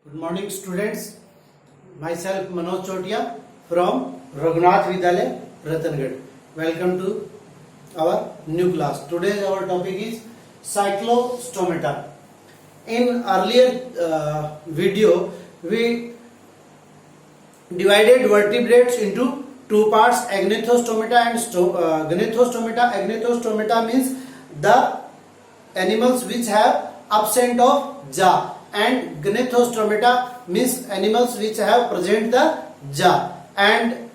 Good morning, students. Myself Manoj Chotia from Raghunath Vidyalaya, Ratangad. Welcome to our new class. Today our topic is cyclostomata. In earlier video, we divided vertebrates into two parts: agnatostomata and gnatostomata. Agnatostomata means the animals which have absent of jaw, and gnatostomata means animals which have present the jaw. And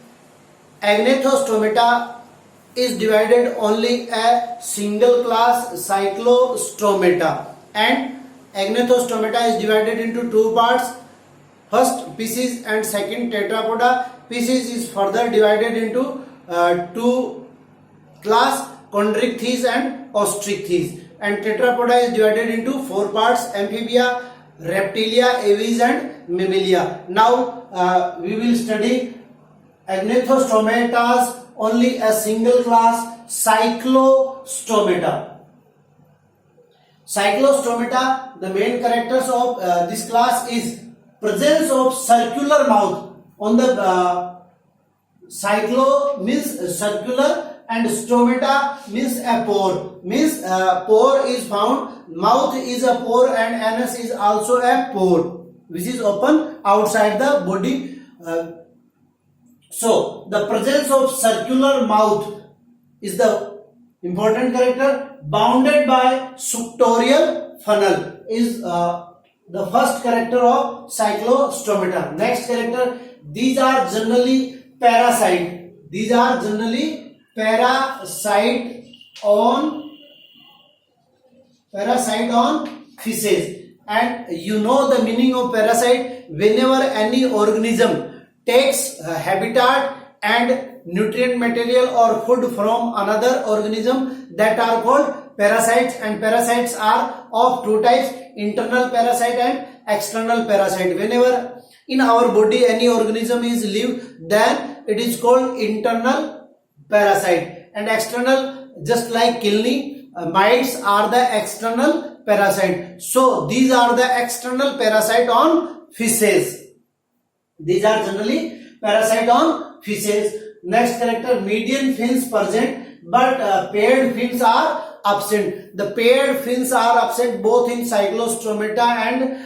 agnatostomata is divided only a single class, cyclostomata, and agnatostomata is divided into two parts: first Pisces and second Tetrapoda. Pisces is further divided into two class, Chondrichthyes and Ostrichthyes, and Tetrapoda is divided into four parts: Amphibia, Reptilia, Aves and Mammalia. Now we will study agnathostomatas only a single class, cyclostomata. Cyclostomata, the main characters of this class is presence of circular mouth on the cyclo means circular, and stomata means a pore, means pore is found. Mouth is a pore and anus is also a pore which is open outside the body. So the presence of circular mouth is the important character. Bounded by suctorial funnel is the first character of cyclostomata. Next character, these are generally parasite. These are generally parasite on fishes. And you know the meaning of parasite. Whenever any organism takes habitat and nutrient material or food from another organism, that are called parasites. And parasites are of two types: internal parasite and external parasite. Whenever in our body any organism is live, then it is called internal parasite, and external, just like kidney, mites are the external parasite. So these are the external parasite on fishes. These are generally parasite on fishes. Next character, median fins present but paired fins are absent. The paired fins are absent both in cyclostomata and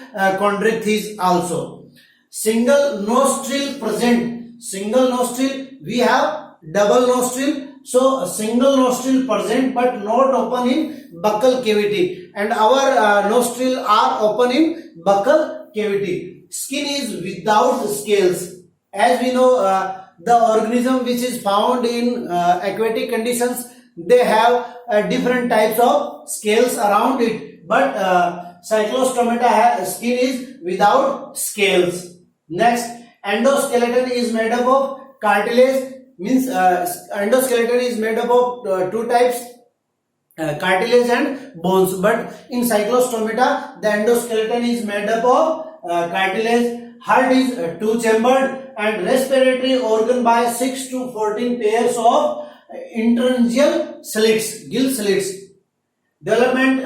Chondrichthyes also. Single nostril present. Single nostril, we have double nostril. So a single nostril present but not open in buccal cavity, and our nostril are open in buccal cavity. Skin is without scales. As we know, the organism which is found in aquatic conditions, they have different types of scales around it, but cyclostomata skin is without scales. Next, endoskeleton is made up of cartilage. Means endoskeleton is made up of two types, cartilage and bones, but in cyclostomata the endoskeleton is made up of cartilage. Heart is two chambered and respiratory organ by 6 to 14 pairs of interungual slits, gill slits. Development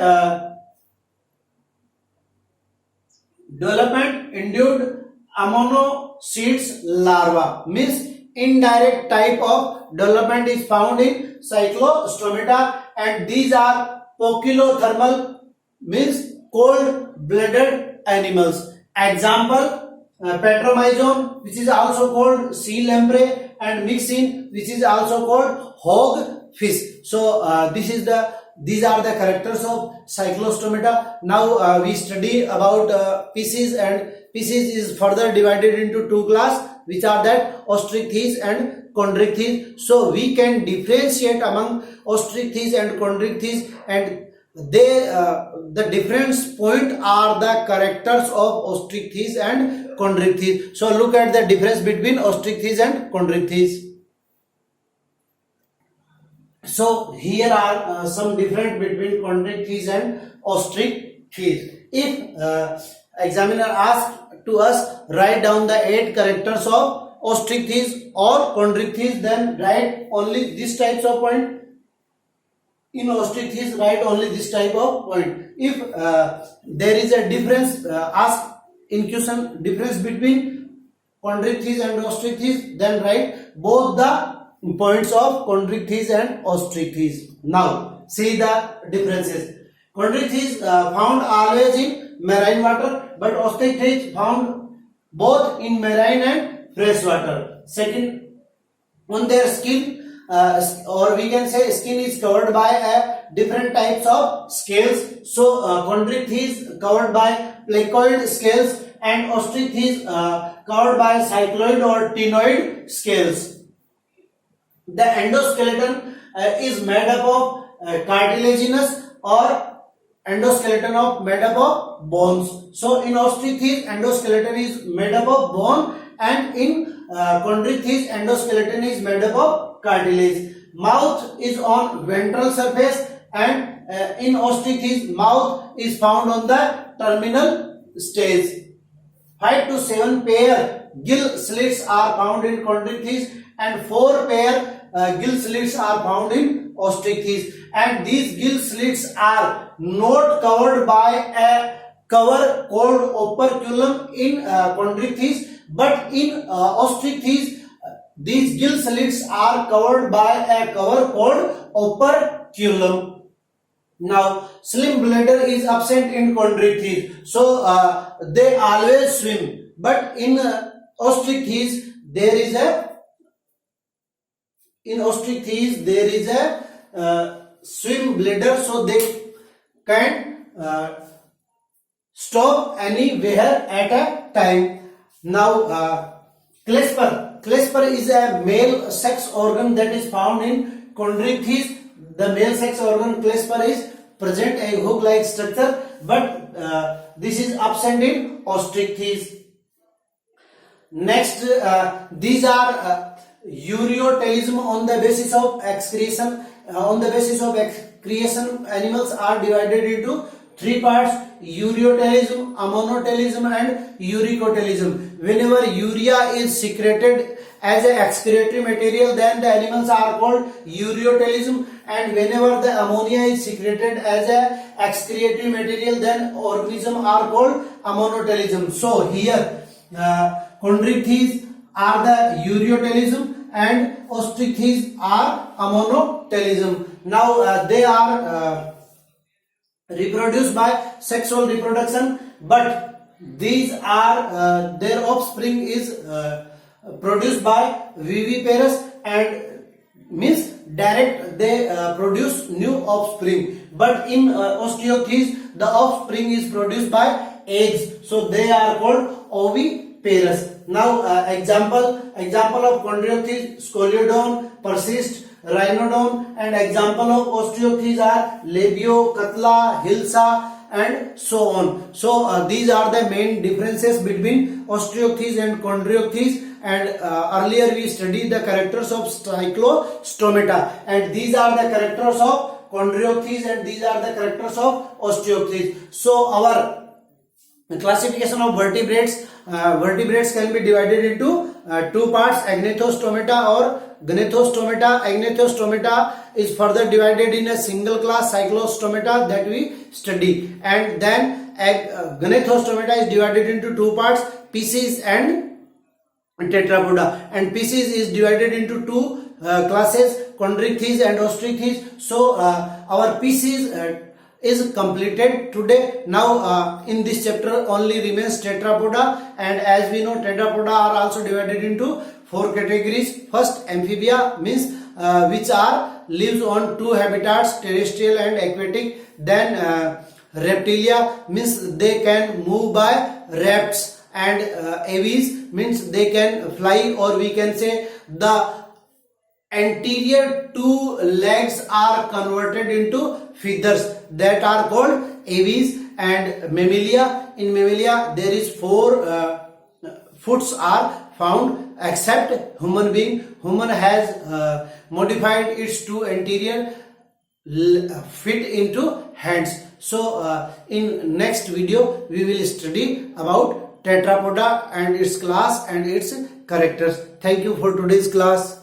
induced ammonocytes larva, means indirect type of development is found in cyclostomata, and these are poikilothermal, means cold blooded animals. Example, Petromyzon, which is also called sea lamprey, and Myxin, which is also called hog fish. So these are the characters of cyclostomata. Now we study about Pisces, and Pisces is further divided into two class, which are that Ostrichthyes and Chondrichthyes. So we can differentiate among Ostrichthyes and Chondrichthyes, and they the difference point are the characters of Ostrichthyes and Chondrichthyes. So look at the difference between Ostrichthyes and Chondrichthyes. So here are some difference between Chondrichthyes and Ostrichthyes. If examiner asks to us, write down the 8 characters of Ostrichthyes or Chondrichthyes, then write only this types of point. In Ostrichthyes, write only this type of point. If there is a difference, ask in question difference between chondrichthyes and osteichthyes, then write both the points of chondrichthyes and osteichthyes. Now see the differences. Chondrichthyes found always in marine water, but osteichthyes found both in marine and fresh water. Second, on their skin, or we can say skin is covered by different types of scales. So chondrichthyes covered by placoid scales and osteichthyes covered by cycloid or ctenoid scales. The endoskeleton is made up of cartilaginous or endoskeleton of made up of bones. So in osteichthyes endoskeleton is made up of bone, and in chondrichthyes endoskeleton is made up of cartilage. Mouth is on ventral surface, and in osteichthyes mouth is found on the terminal stage. 5 to 7 pair gill slits are found in chondrichthyes, and 4 pair gill slits are found in osteichthyes, and these gill slits are not covered by a cover called operculum in chondrichthyes, but in osteichthyes these gill slits are covered by a cover called operculum. Now slim bladder is absent in chondrichthyes, so they always swim, but in osteichthyes there is a swim bladder, so they can stop anywhere at a time. Now clasper is a male sex organ that is found in chondrichthyes. The male sex organ clasper is present a hook like structure, but this is absent in osteichthyes. Next, these are ureotelism on the basis of excretion. On the basis of excretion, animals are divided into 3 parts: ureotelism, ammonotelism and uricotelism. Whenever urea is secreted as an excretory material, then the animals are called ureotelism, and whenever the ammonia is secreted as an excretory material, then organisms are called ammonotelism. So here chondrichthyes are the ureotelism and osteichthyes are ammonotelism. Now they are reproduced by sexual reproduction, but these are their offspring is produced by viviparous, and means direct they produce new offspring, but in osteichthyes the offspring is produced by eggs, so they are called oviparous. Now example of chondrichthyes: Scoliodon, Persist, Rhinodon, and example of osteichthyes are Labio, Katla, Hilsa, and so on. So these are the main differences between osteichthyes and chondrichthyes, and earlier we studied the characters of cyclostomata, and these are the characters of chondrichthyes and these are the characters of osteichthyes. So our classification of vertebrates can be divided into 2 parts: agnatostomata or gnatostomata. Agnatostomata is further divided in a single class, cyclostomata, that we study, and then gnatostomata is divided into 2 parts: Pisces and tetrapoda, and Pisces is divided into 2 classes: chondrichthyes and osteichthyes. So our Pisces is completed today. Now in this chapter only remains tetrapoda, and as we know tetrapoda are also divided into 4 categories. First, amphibia, means which are lives on 2 habitats, terrestrial and aquatic. Then reptilia, means they can move by rafts, and aves, means they can fly, or we can say the anterior 2 legs are converted into feathers, that are called aves. And mammalia, in mammalia there is 4 foots are found, except human being. Human has modified its 2 anterior feet into hands. So in next video we will study about tetrapoda and its class and its characters. Thank you for today's class.